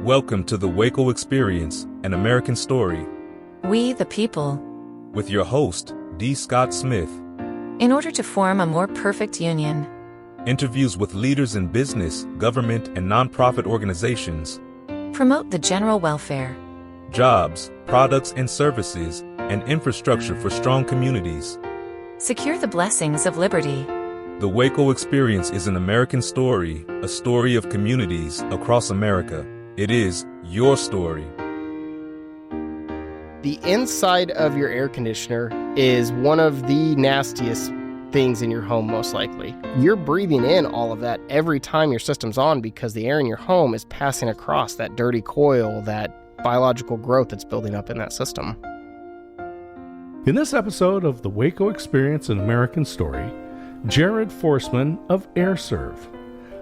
Welcome to the WACO Experience, an American story. We, the people. With your host, D. Scott Smith. In order to form a more perfect union. Interviews with leaders in business, government, and nonprofit organizations. Promote the general welfare. Jobs, products and services, and infrastructure for strong communities. Secure the blessings of liberty. The WACO Experience is an American story, a story of communities across America. It is your story. The inside of your air conditioner is one of the nastiest things in your home, most likely. You're breathing in all of that every time your system's on because the air in your home is passing across that dirty coil, that biological growth that's building up in that system. In this episode of the WACO Experience, an American story, Jared Foreseman of AireServ.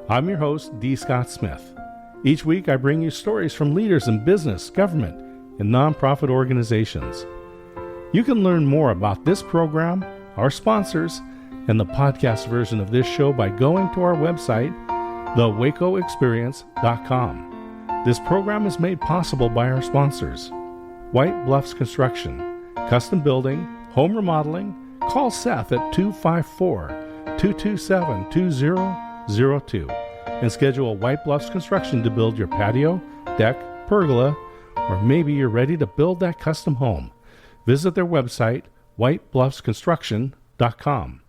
I'm your host, D. Scott Smith. Each week, I bring you stories from leaders in business, government, and nonprofit organizations. You can learn more about this program, our sponsors, and the podcast version of this show by going to our website, thewacoexperience.com. This program is made possible by our sponsors: White Bluffs Construction, custom building, home remodeling. Call Seth at 254-227-2002 and schedule a White Bluffs Construction to build your patio, deck, pergola, or maybe you're ready to build that custom home. Visit their website, whitebluffsconstruction.com.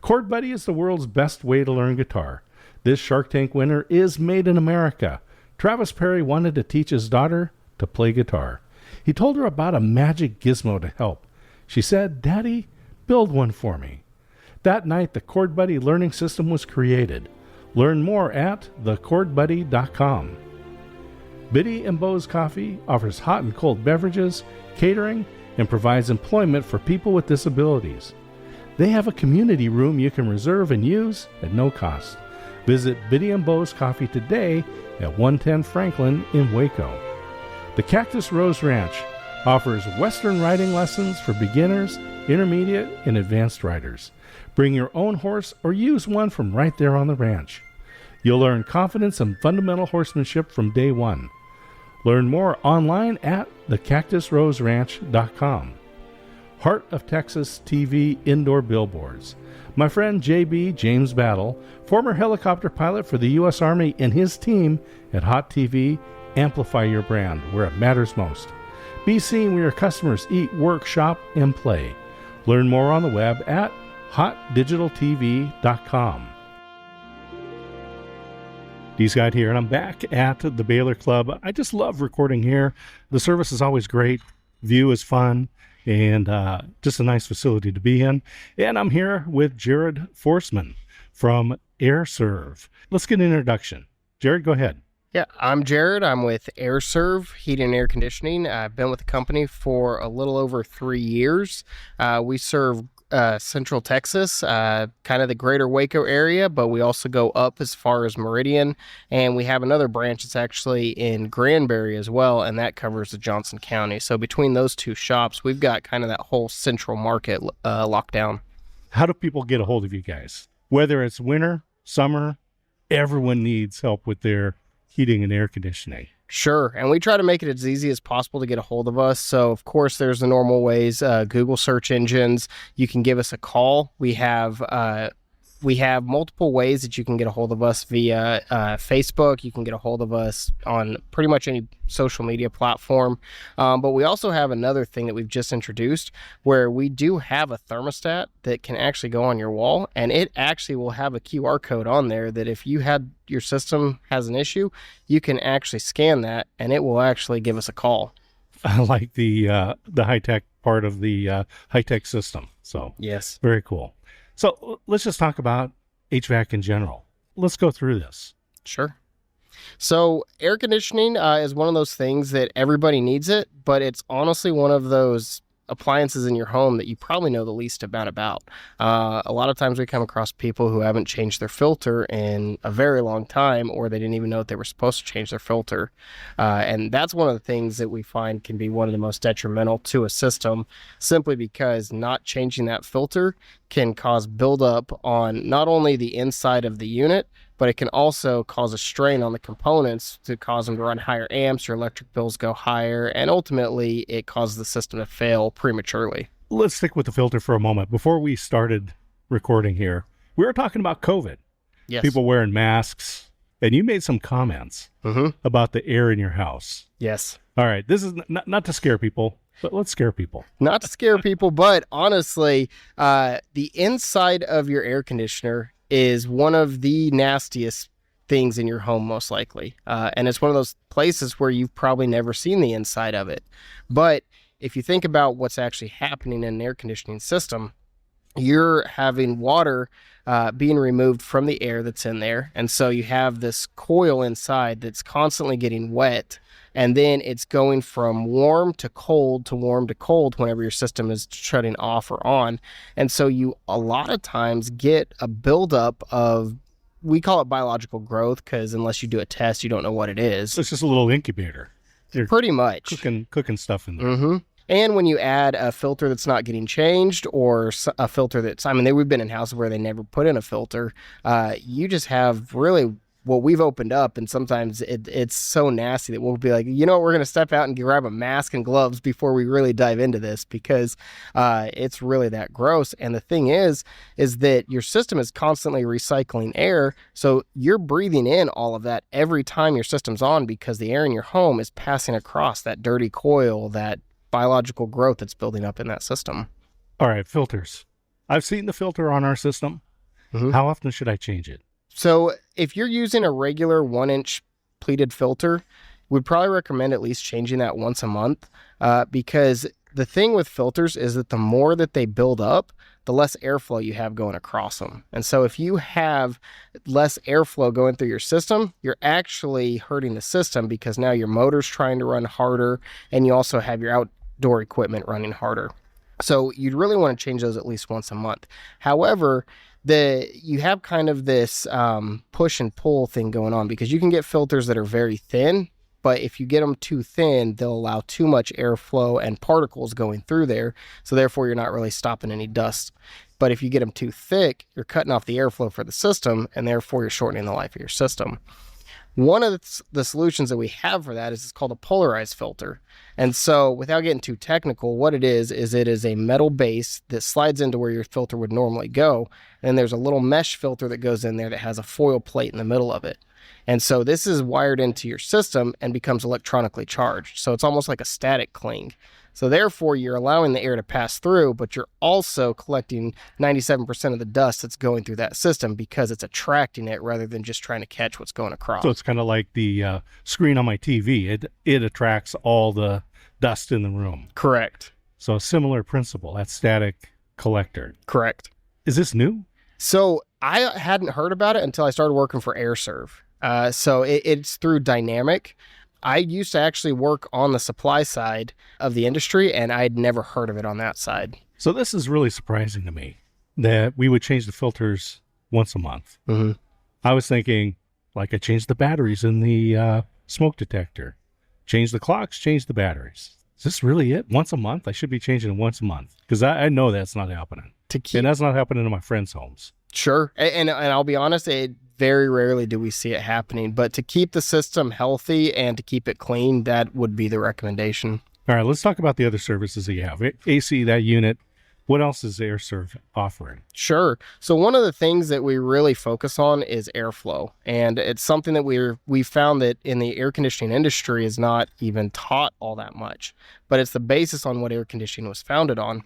ChordBuddy is the world's best way to learn guitar. This Shark Tank winner is made in America. Travis Perry wanted to teach his daughter to play guitar. He told her about a magic gizmo to help. She said, "Daddy, build one for me." That night, the ChordBuddy learning system was created. Learn more at thechordbuddy.com. Biddy and Beau's Coffee offers hot and cold beverages, catering, and provides employment for people with disabilities. They have a community room you can reserve and use at no cost. Visit Biddy and Beau's Coffee today at 110 Franklin in Waco. The Cactus Rose Ranch offers Western riding lessons for beginners, intermediate, and advanced riders. Bring your own horse or use one from right there on the ranch. You'll learn confidence and fundamental horsemanship from day one. Learn more online at thecactusroseranch.com. Heart of Texas TV Indoor Billboards. My friend JB, James Battle, former helicopter pilot for the U.S. Army, and his team at Hot TV amplify your brand where it matters most. Be seen where your customers eat, work, shop, and play. Learn more on the web at hotdigitaltv.com. D. Scott here, and I'm back at the Baylor Club. I just love recording here. The service is always great. View is fun, and just a nice facility to be in. And I'm here with Jared Foreseman from AireServ. Let's get an introduction. Jared, go ahead. Yeah, I'm Jared. I'm with AireServ Heating and Air Conditioning. I've been with the company for a little over 3 years. We serve Central Texas, kind of the greater Waco area, but we also go up as far as Meridian, and we have another branch that's actually in Granbury as well, and that covers the Johnson County. So between those two shops, we've got kind of that whole central market locked down. How do people get a hold of you guys? Whether it's winter, summer, everyone needs help with their heating and air conditioning. Sure, and we try to make it as easy as possible to get a hold of us. So, of course, there's the normal ways, Google search engines. You can give us a call. We have multiple ways that you can get a hold of us via Facebook. You can get a hold of us on pretty much any social media platform. But we also have another thing that we've just introduced where we do have a thermostat that can actually go on your wall, and it actually will have a QR code on there that if your system has an issue, you can actually scan that and it will actually give us a call. I like the high-tech part of the high-tech system. So yes, very cool. So let's just talk about HVAC in general. Let's go through this. Sure. So air conditioning is one of those things that everybody needs it, but it's honestly one of those appliances in your home that you probably know the least about. A lot of times we come across people who haven't changed their filter in a very long time, or they didn't even know that they were supposed to change their filter. And that's one of the things that we find can be one of the most detrimental to a system, simply because not changing that filter can cause buildup on not only the inside of the unit, but it can also cause a strain on the components to cause them to run higher amps, your electric bills go higher, and ultimately it causes the system to fail prematurely. Let's stick with the filter for a moment. Before we started recording here, we were talking about COVID. Yes. People wearing masks, and you made some comments about the air in your house. Yes. All right, this is not to scare people, but let's scare people. Not to scare people, but honestly, the inside of your air conditioner is one of the nastiest things in your home, most likely. And it's one of those places where you've probably never seen the inside of it. But if you think about what's actually happening in an air conditioning system, you're having water being removed from the air that's in there. And so you have this coil inside that's constantly getting wet. And then it's going from warm to cold to warm to cold whenever your system is shutting off or on. And so you a lot of times get a buildup of, we call it biological growth, because unless you do a test, you don't know what it is. It's just a little incubator. You're pretty much cooking stuff in there. And when you add a filter that's not getting changed, or a filter that's, we've been in houses where they never put in a filter, you just have really what we've opened up. And sometimes it's so nasty that we'll be like, we're going to step out and grab a mask and gloves before we really dive into this, because it's really that gross. And the thing is that your system is constantly recycling air. So you're breathing in all of that every time your system's on, because the air in your home is passing across that dirty coil, that biological growth that's building up in that system. All right, filters. I've seen the filter on our system. How often should I change it? So if you're using a regular 1-inch pleated filter, we'd probably recommend at least changing that once a month, because the thing with filters is that the more that they build up, the less airflow you have going across them. And so if you have less airflow going through your system, you're actually hurting the system, because now your motor's trying to run harder, and you also have your outdoor equipment running harder. So you'd really want to change those at least once a month. However, you have kind of this push and pull thing going on, because you can get filters that are very thin, but if you get them too thin, they'll allow too much airflow and particles going through there. So therefore, you're not really stopping any dust. But if you get them too thick, you're cutting off the airflow for the system, and therefore you're shortening the life of your system. One of the solutions that we have for that is it's called a polarized filter. And so without getting too technical, what it is it is a metal base that slides into where your filter would normally go. And there's a little mesh filter that goes in there that has a foil plate in the middle of it. And so this is wired into your system and becomes electronically charged. So it's almost like a static cling. So therefore, you're allowing the air to pass through, but you're also collecting 97% of the dust that's going through that system, because it's attracting it rather than just trying to catch what's going across. So it's kind of like the screen on my TV. It attracts all the dust in the room. Correct. So a similar principle, that static collector. Correct. Is this new? So I hadn't heard about it until I started working for AireServ. So it's through Dynamic. I used to actually work on the supply side of the industry, and I'd never heard of it on that side. So this is really surprising to me, that we would change the filters once a month. I was thinking, like, I changed the batteries in the smoke detector, change the clocks, change the batteries. Is this really it? Once a month? I should be changing it once a month, because I know that's not happening. And that's not happening in my friends' homes. Sure. And I'll be honest, very rarely do we see it happening. But to keep the system healthy and to keep it clean, that would be the recommendation. All right, let's talk about the other services that you have. AC, that unit. What else is AireServ offering? Sure. So one of the things that we really focus on is airflow. And it's something that we found that in the air conditioning industry is not even taught all that much. But it's the basis on what air conditioning was founded on.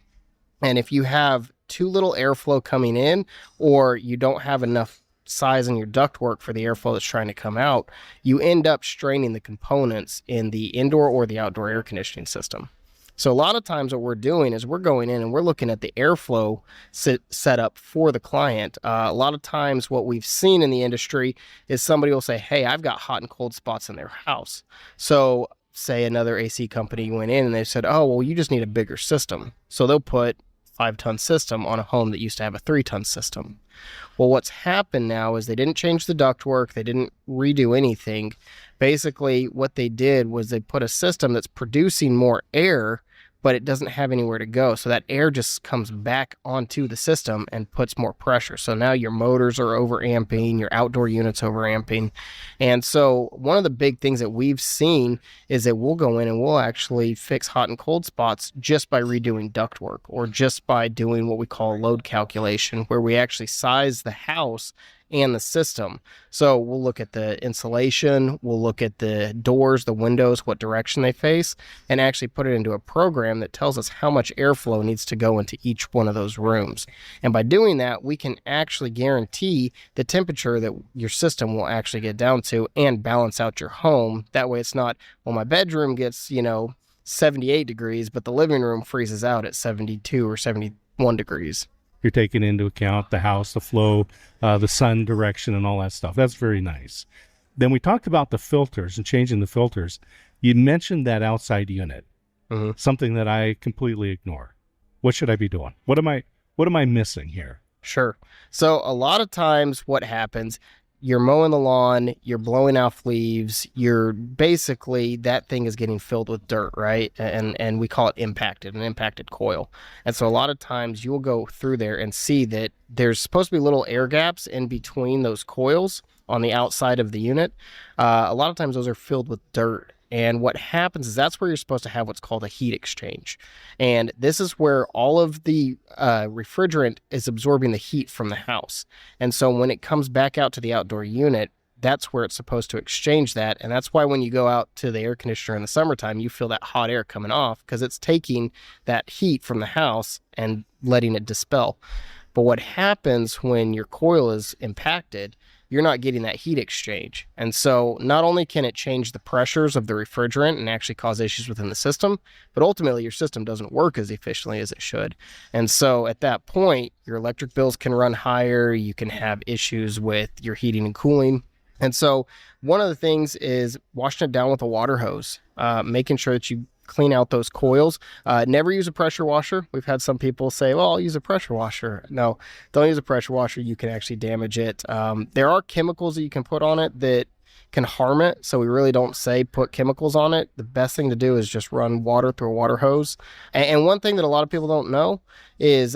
And if you have too little airflow coming in, or you don't have enough size in your ductwork for the airflow that's trying to come out, you end up straining the components in the indoor or the outdoor air conditioning system. So a lot of times what we're doing is we're going in and we're looking at the airflow setup for the client. A lot of times what we've seen in the industry is somebody will say, hey, I've got hot and cold spots in their house. So say another AC company went in and they said, oh, well, you just need a bigger system. So they'll put 5-ton system on a home that used to have a 3-ton system. Well, what's happened now is they didn't change the ductwork. They didn't redo anything. Basically, what they did was they put a system that's producing more air, but it doesn't have anywhere to go. So that air just comes back onto the system and puts more pressure. So now your motors are overamping, your outdoor units overamping. And so one of the big things that we've seen is that we'll go in and we'll actually fix hot and cold spots just by redoing ductwork, or just by doing what we call load calculation, where we actually size the house and the system. So we'll look at the insulation, we'll look at the doors, the windows, what direction they face, and actually put it into a program that tells us how much airflow needs to go into each one of those rooms. And by doing that, we can actually guarantee the temperature that your system will actually get down to and balance out your home. That way it's not, well, my bedroom gets, 78 degrees, but the living room freezes out at 72 or 71 degrees. You're taking into account the house, the flow, the sun direction, and all that stuff. That's very nice. Then we talked about the filters and changing the filters. You mentioned that outside unit, something that I completely ignore. What should I be doing? What am I missing here? Sure. So a lot of times what happens, you're mowing the lawn, you're blowing off leaves, that thing is getting filled with dirt, right? And we call it an impacted coil. And so a lot of times you'll go through there and see that there's supposed to be little air gaps in between those coils on the outside of the unit. A lot of times those are filled with dirt. And what happens is that's where you're supposed to have what's called a heat exchange. And this is where all of the refrigerant is absorbing the heat from the house. And so when it comes back out to the outdoor unit, that's where it's supposed to exchange that. And that's why when you go out to the air conditioner in the summertime, you feel that hot air coming off, because it's taking that heat from the house and letting it dispel. But what happens when your coil is impacted, you're not getting that heat exchange. And so not only can it change the pressures of the refrigerant and actually cause issues within the system, but ultimately your system doesn't work as efficiently as it should. And so at that point, your electric bills can run higher. You can have issues with your heating and cooling. And so one of the things is washing it down with a water hose, making sure that you clean out those coils. Never use a pressure washer. We've had some people say, well, I'll use a pressure washer. No, don't use a pressure washer. You can actually damage it. There are chemicals that you can put on it that can harm it. So we really don't say put chemicals on it. The best thing to do is just run water through a water hose. And one thing that a lot of people don't know is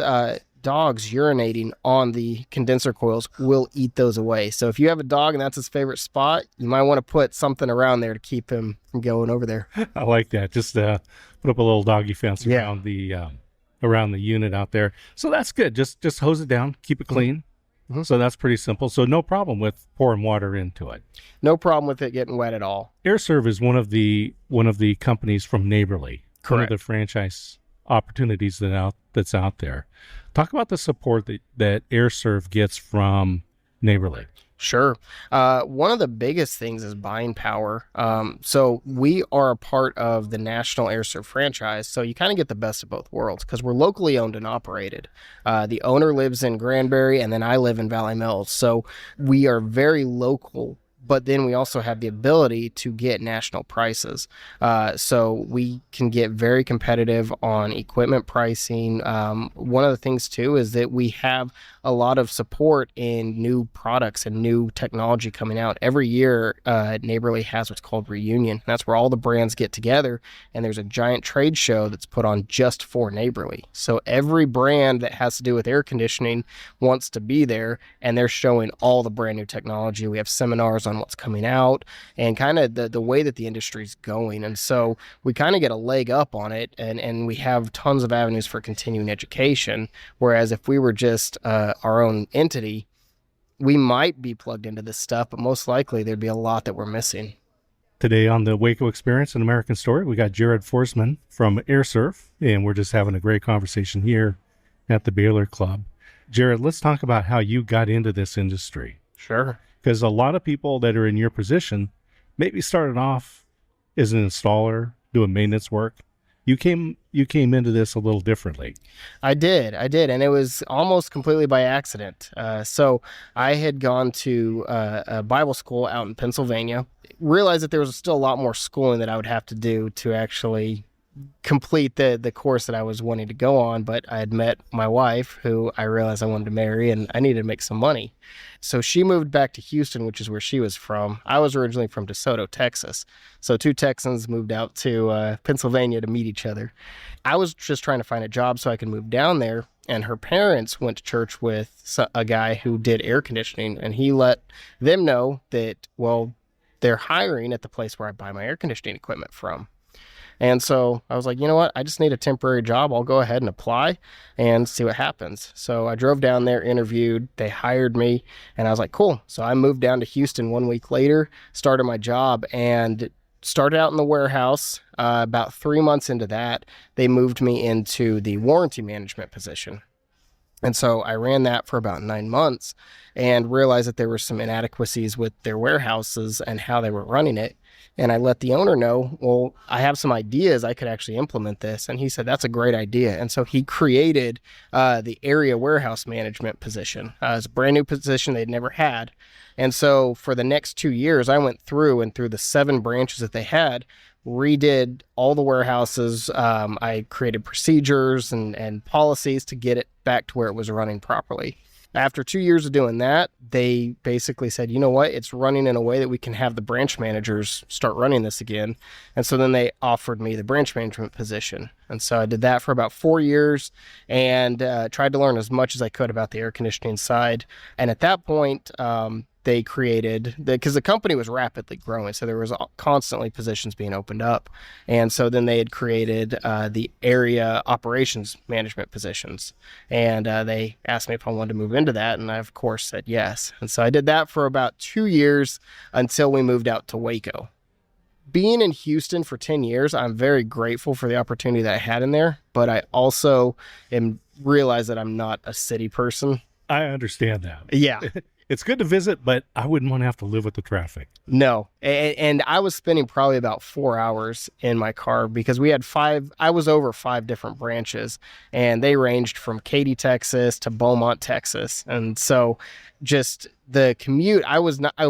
dogs urinating on the condenser coils will eat those away. So if you have a dog and that's his favorite spot, you might want to put something around there to keep him from going over there. I like that. Just put up a little doggy fence around the unit out there. So that's good. Just hose it down, keep it clean. Mm-hmm. So that's pretty simple. So no problem with pouring water into it. No problem with it getting wet at all. AireServ is one of the companies from Neighborly. Correct. One of the franchise opportunities that's out there. Talk about the support that AireServ gets from Neighborly. Sure. One of the biggest things is buying power. So we are a part of the National AireServ franchise. So you kind of get the best of both worlds because we're locally owned and operated. The owner lives in Granbury and then I live in Valley Mills. So we are very local. But then we also have the ability to get national prices. So we can get very competitive on equipment pricing. One of the things, too, is that we have a lot of support in new products and new technology coming out. Every year, Neighborly has what's called Reunion. That's where all the brands get together, and there's a giant trade show that's put on just for Neighborly. So every brand that has to do with air conditioning wants to be there, and they're showing all the brand new technology. We have seminars on what's coming out and kind of the way that the industry's going. And so we kind of get a leg up on it, and we have tons of avenues for continuing education. Whereas if we were just our own entity, we might be plugged into this stuff, but most likely there'd be a lot that we're missing. Today on the WACO Experience, an American Story, we got Jared Foreseman from AireServ, and we're just having a great conversation here at the Baylor Club. Jared, let's talk about how you got into this industry. Sure. Because a lot of people that are in your position maybe started off as an installer, doing maintenance work. You came into this a little differently. I did, and it was almost completely by accident. So I had gone to a Bible school out in Pennsylvania, realized that there was still a lot more schooling that I would have to do to actually complete the course that I was wanting to go on, but I had met my wife, who I realized I wanted to marry, and I needed to make some money. So she moved back to Houston, which is where she was from. I was originally from DeSoto, Texas. So two Texans moved out to Pennsylvania to meet each other. I was just trying to find a job so I could move down there, and her parents went to church with a guy who did air conditioning, and he let them know that, well, they're hiring at the place where I buy my air conditioning equipment from. And so I was like, you know what? I just need a temporary job. I'll go ahead and apply and see what happens. So I drove down there, interviewed, they hired me, and I was like, cool. So I moved down to Houston 1 week later, started my job, and started out in the warehouse. About 3 months into that, they moved me into the warranty management position. And so I ran that for about 9 months and realized that there were some inadequacies with their warehouses and how they were running it. And I let the owner know, well, I have some ideas. I could actually implement this. And he said, that's a great idea. And so he created the area warehouse management position. It's a brand new position they'd never had. And so for the next 2 years, I went through the 7 branches that they had, redid all the warehouses. I created procedures and policies to get it back to where it was running properly. After 2 years of doing that, they basically said, you know what, it's running in a way that we can have the branch managers start running this again. And so then they offered me the branch management position. And so I did that for about 4 years and tried to learn as much as I could about the air conditioning side. And at that point, they created, because the company was rapidly growing, so there was constantly positions being opened up. And so then they had created the area operations management positions. And they asked me if I wanted to move into that, and I, of course, said yes. And so I did that for about 2 years until we moved out to Waco. Being in Houston for 10 years, I'm very grateful for the opportunity that I had in there, but I also realize that I'm not a city person. I understand that. Yeah. It's good to visit, but I wouldn't want to have to live with the traffic. No. And I was spending probably about 4 hours in my car because I was over 5 different branches, and they ranged from Katy, Texas to Beaumont, Texas. And so just the commute,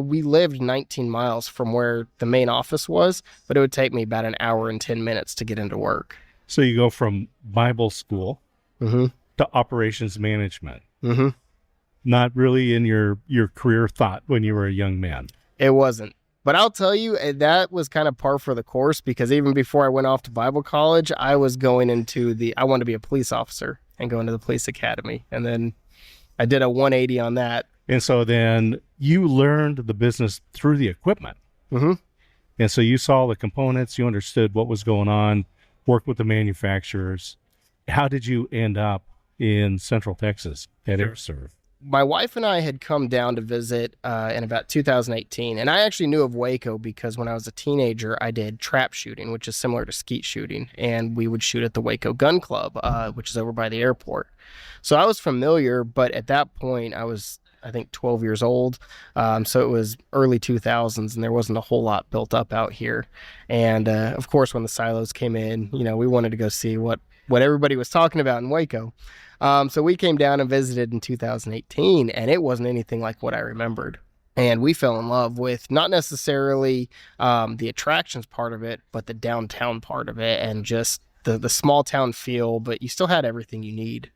we lived 19 miles from where the main office was, but it would take me about an hour and 10 minutes to get into work. So you go from Bible school to operations management. Mm-hmm. Not really in your career thought when you were a young man. It wasn't. But I'll tell you, that was kind of par for the course, because even before I went off to Bible college, I was going into I wanted to be a police officer and go into the police academy. And then I did a 180 on that. And so then you learned the business through the equipment. Mm-hmm. And so you saw the components, you understood what was going on, worked with the manufacturers. How did you end up in Central Texas at AireServ? My wife and I had come down to visit in about 2018, and I actually knew of Waco because when I was a teenager, I did trap shooting, which is similar to skeet shooting, and we would shoot at the Waco Gun Club, which is over by the airport. So I was familiar, but at that point, I was, I think, 12 years old, so it was early 2000s, and there wasn't a whole lot built up out here. And of course, when the silos came in, we wanted to go see what everybody was talking about in Waco. So we came down and visited in 2018, and it wasn't anything like what I remembered. And we fell in love with not necessarily the attractions part of it, but the downtown part of it, and just the small town feel, but you still had everything you need.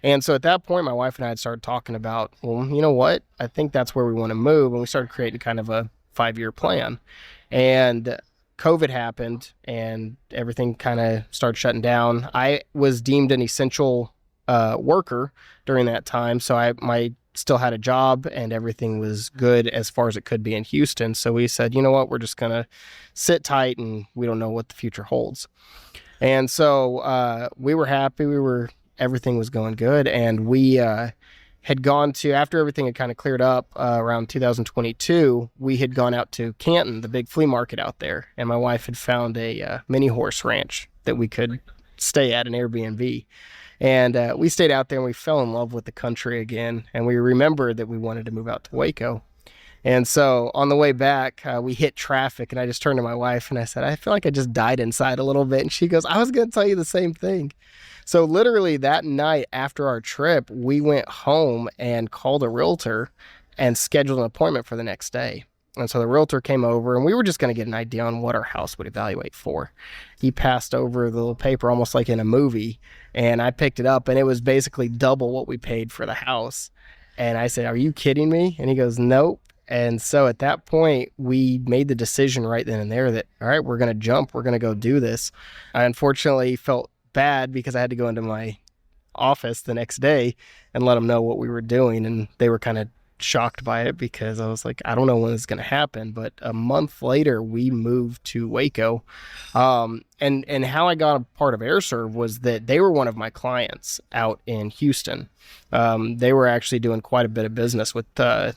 And so at that point, my wife and I had started talking about, well, you know what? I think that's where we want to move. And we started creating kind of a 5-year plan. And COVID happened, and everything kind of started shutting down. I was deemed an essential worker during that time, so I still had a job, and everything was good as far as it could be in Houston. So we said, you know what, we're just gonna sit tight, and we don't know what the future holds. And so we were happy. Everything was going good, and we had gone to, after everything had kind of cleared up around 2022, we had gone out to Canton, the big flea market out there, and my wife had found a mini horse ranch that we could stay at, an Airbnb. And we stayed out there, and we fell in love with the country again. And we remembered that we wanted to move out to Waco. And so on the way back, we hit traffic, and I just turned to my wife and I said, I feel like I just died inside a little bit. And she goes, I was going to tell you the same thing. So literally that night after our trip, we went home and called a realtor and scheduled an appointment for the next day. And so the realtor came over, and we were just going to get an idea on what our house would evaluate for. He passed over the little paper almost like in a movie, and I picked it up, and it was basically double what we paid for the house. And I said, "Are you kidding me?" And he goes, "Nope." And so at that point, we made the decision right then and there that, all right, we're going to jump. We're going to go do this. I unfortunately felt bad because I had to go into my office the next day and let them know what we were doing. And they were kind of shocked by it because I was like, I don't know when it's going to happen. But a month later, we moved to Waco. And how I got a part of AireServ was that they were one of my clients out in Houston. They were actually doing quite a bit of business with the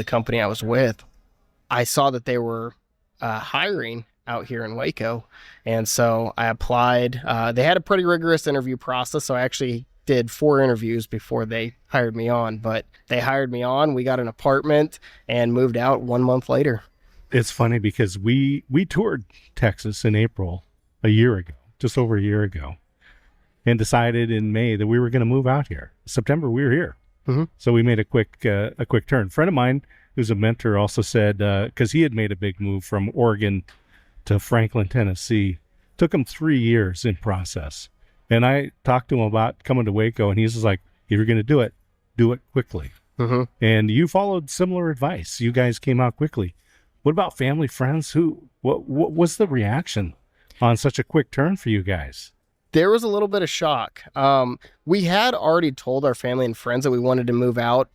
company I was with. I saw that they were hiring out here in Waco. And so I applied. They had a pretty rigorous interview process. So I actually did 4 interviews before they hired me on, but they hired me on. We got an apartment and moved out 1 month later. It's funny because we toured Texas in April a year ago, just over a year ago, and decided in May that we were going to move out here. September, we were here. Mm-hmm. So we made a quick turn. A friend of mine who's a mentor also said, because he had made a big move from Oregon to Franklin, Tennessee, took him 3 years in process. And I talked to him about coming to Waco, and he's just like, if you're going to do it quickly. Mm-hmm. And you followed similar advice. You guys came out quickly. What about family, friends? What was the reaction on such a quick turn for you guys? There was a little bit of shock. We had already told our family and friends that we wanted to move out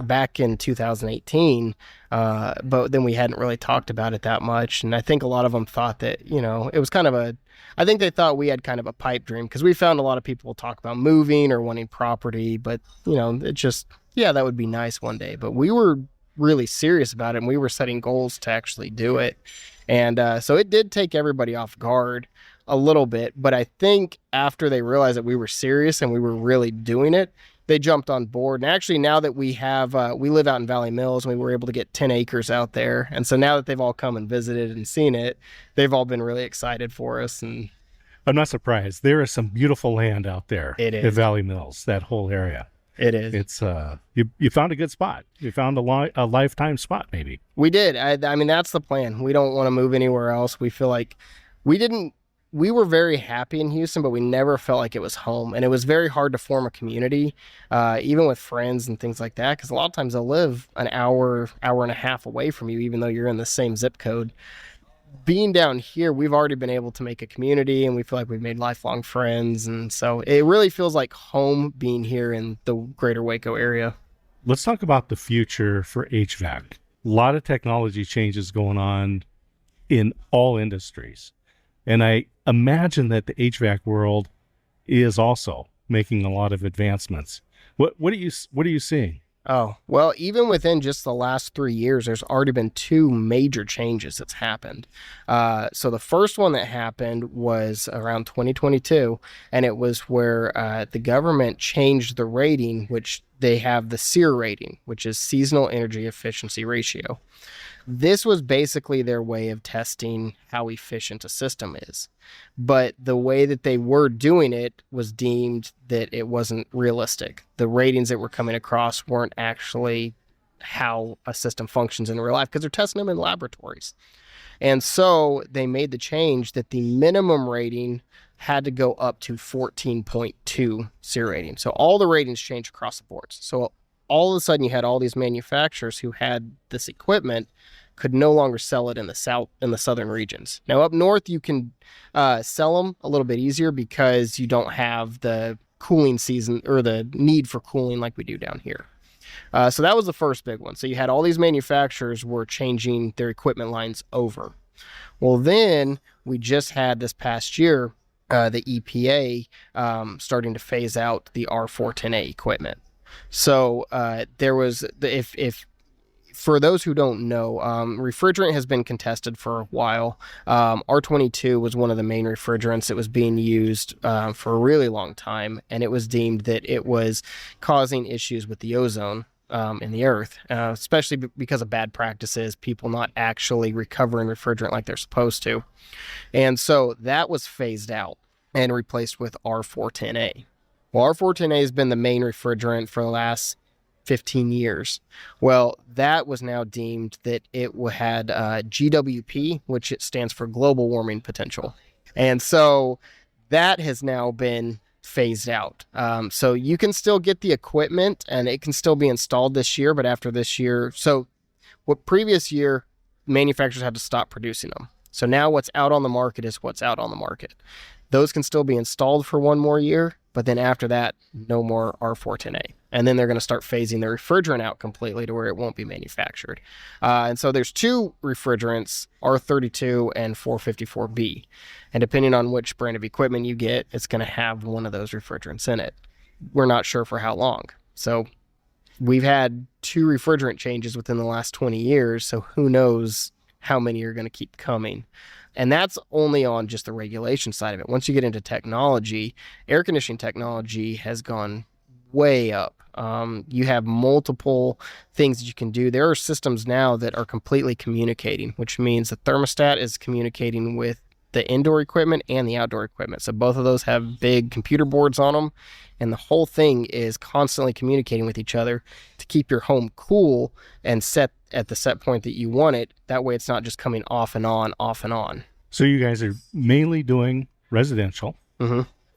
back in 2018, but then we hadn't really talked about it that much. And I think a lot of them thought that, it was kind of I think they thought we had kind of a pipe dream because we found a lot of people talk about moving or wanting property, but, it just, that would be nice one day. But we were really serious about it, and we were setting goals to actually do it. And so it did take everybody off guard a little bit, but I think after they realized that we were serious and we were really doing it, they jumped on board. And actually, now that we have, we live out in Valley Mills, and we were able to get 10 acres out there. And so now that they've all come and visited and seen it, they've all been really excited for us. And I'm not surprised. There is some beautiful land out there. It is. At Valley Mills, that whole area. It is. It's you found a good spot. You found a lifetime spot, maybe. We did. I mean, that's the plan. We don't want to move anywhere else. We feel like we were very happy in Houston, but we never felt like it was home. And it was very hard to form a community, even with friends and things like that, because a lot of times they'll live an hour and a half away from you, even though you're in the same zip code. Being down here, we've already been able to make a community, and we feel like we've made lifelong friends. And so it really feels like home being here in the greater Waco area. Let's talk about the future for HVAC. A lot of technology changes going on in all industries. And I imagine that the HVAC world is also making a lot of advancements. What are you seeing? Oh, well, even within just the last 3 years, there's already been 2 major changes that's happened. So the first one that happened was around 2022, and it was where the government changed the rating, which they have the SEER rating, which is Seasonal Energy Efficiency Ratio. This was basically their way of testing how efficient a system is. But the way that they were doing it was deemed that it wasn't realistic. The ratings that were coming across weren't actually how a system functions in real life because they're testing them in laboratories. And so they made the change that the minimum rating had to go up to 14.2 SEER rating. So all the ratings changed across the boards. So all of a sudden you had all these manufacturers who had this equipment could no longer sell it in the southern regions. Now up north you can sell them a little bit easier because you don't have the cooling season or the need for cooling like we do down here. So that was the first big one. So you had all these manufacturers were changing their equipment lines over. Well, then we just had this past year the EPA starting to phase out the R410A equipment. So there was, if for those who don't know, refrigerant has been contested for a while. R22 was one of the main refrigerants that was being used for a really long time, and it was deemed that it was causing issues with the ozone in the earth, especially because of bad practices, people not actually recovering refrigerant like they're supposed to. And so that was phased out and replaced with R410A. Well, R410A has been the main refrigerant for the last 15 years. Well, that was now deemed that it had GWP, which it stands for global warming potential. And so that has now been phased out. So you can still get the equipment and it can still be installed this year, but after this year, so what previous year manufacturers had to stop producing them. So now what's out on the market is what's out on the market. Those can still be installed for one more year, but then after that, no more R410A. And then they're going to start phasing the refrigerant out completely to where it won't be manufactured. And so there's two refrigerants, R32 and 454B. And depending on which brand of equipment you get, it's going to have one of those refrigerants in it. We're not sure for how long. So we've had 2 refrigerant changes within the last 20 years. So who knows how many are going to keep coming. And that's only on just the regulation side of it. Once you get into technology, air conditioning technology has gone way up. You have multiple things that you can do. There are systems now that are completely communicating, which means the thermostat is communicating with the indoor equipment and the outdoor equipment. So both of those have big computer boards on them, and the whole thing is constantly communicating with each other to keep your home cool and set at the set point that you want it. That way it's not just coming off and on, off and on. So you guys are mainly doing residential,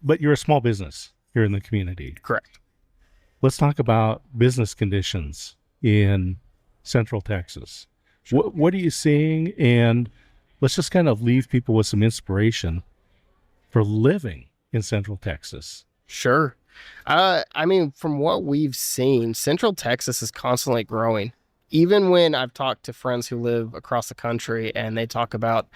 but you're a small business here in the community. Correct. Let's talk about business conditions in Central Texas. Sure. What are you seeing? And let's just kind of leave people with some inspiration for living in Central Texas. Sure. I mean, from what we've seen, Central Texas is constantly growing. Even when I've talked to friends who live across the country and they talk about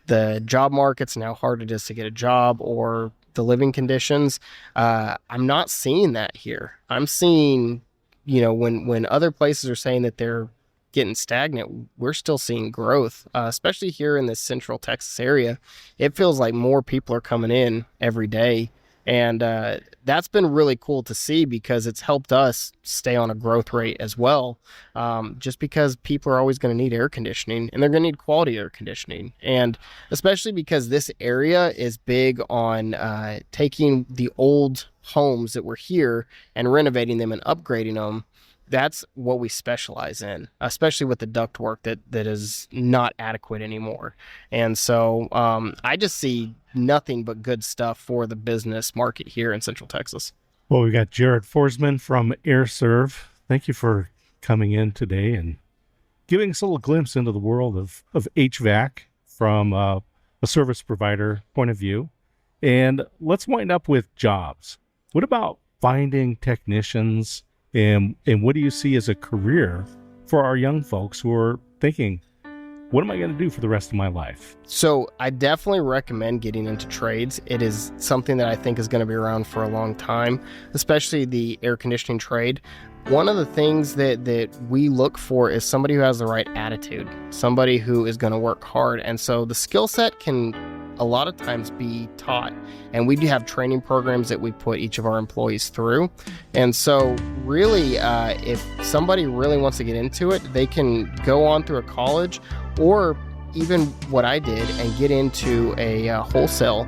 the job markets and how hard it is to get a job or the living conditions, I'm not seeing that here. I'm seeing, when other places are saying that they're getting stagnant, we're still seeing growth, especially here in the Central Texas area. It feels like more people are coming in every day. And that's been really cool to see because it's helped us stay on a growth rate as well. Just because people are always going to need air conditioning and they're going to need quality air conditioning. And especially because this area is big on taking the old homes that were here and renovating them and upgrading them. That's what we specialize in, especially with the ductwork that is not adequate anymore. And so I just see nothing but good stuff for the business market here in Central Texas. Well, we got Jared Foreseman from AireServ. Thank you for coming in today and giving us a little glimpse into the world of HVAC from a service provider point of view. And let's wind up with jobs. What about finding technicians? And what do you see as a career for our young folks who are thinking, what am I going to do for the rest of my life? So I definitely recommend getting into trades. It is something that I think is going to be around for a long time, especially the air conditioning trade. One of the things that we look for is somebody who has the right attitude, somebody who is going to work hard. And so the skill set can a lot of times be taught. And we do have training programs that we put each of our employees through. And so really, if somebody really wants to get into it, they can go on through a college or even what I did and get into a wholesale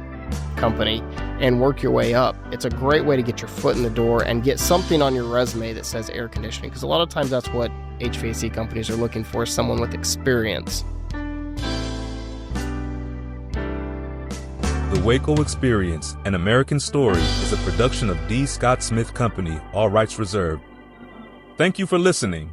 company and work your way up. It's a great way to get your foot in the door and get something on your resume that says air conditioning, because a lot of times that's what HVAC companies are looking for, someone with experience. The WACO Experience, an American Story, is a production of D. Scott Smith Company, all rights reserved. Thank you for listening.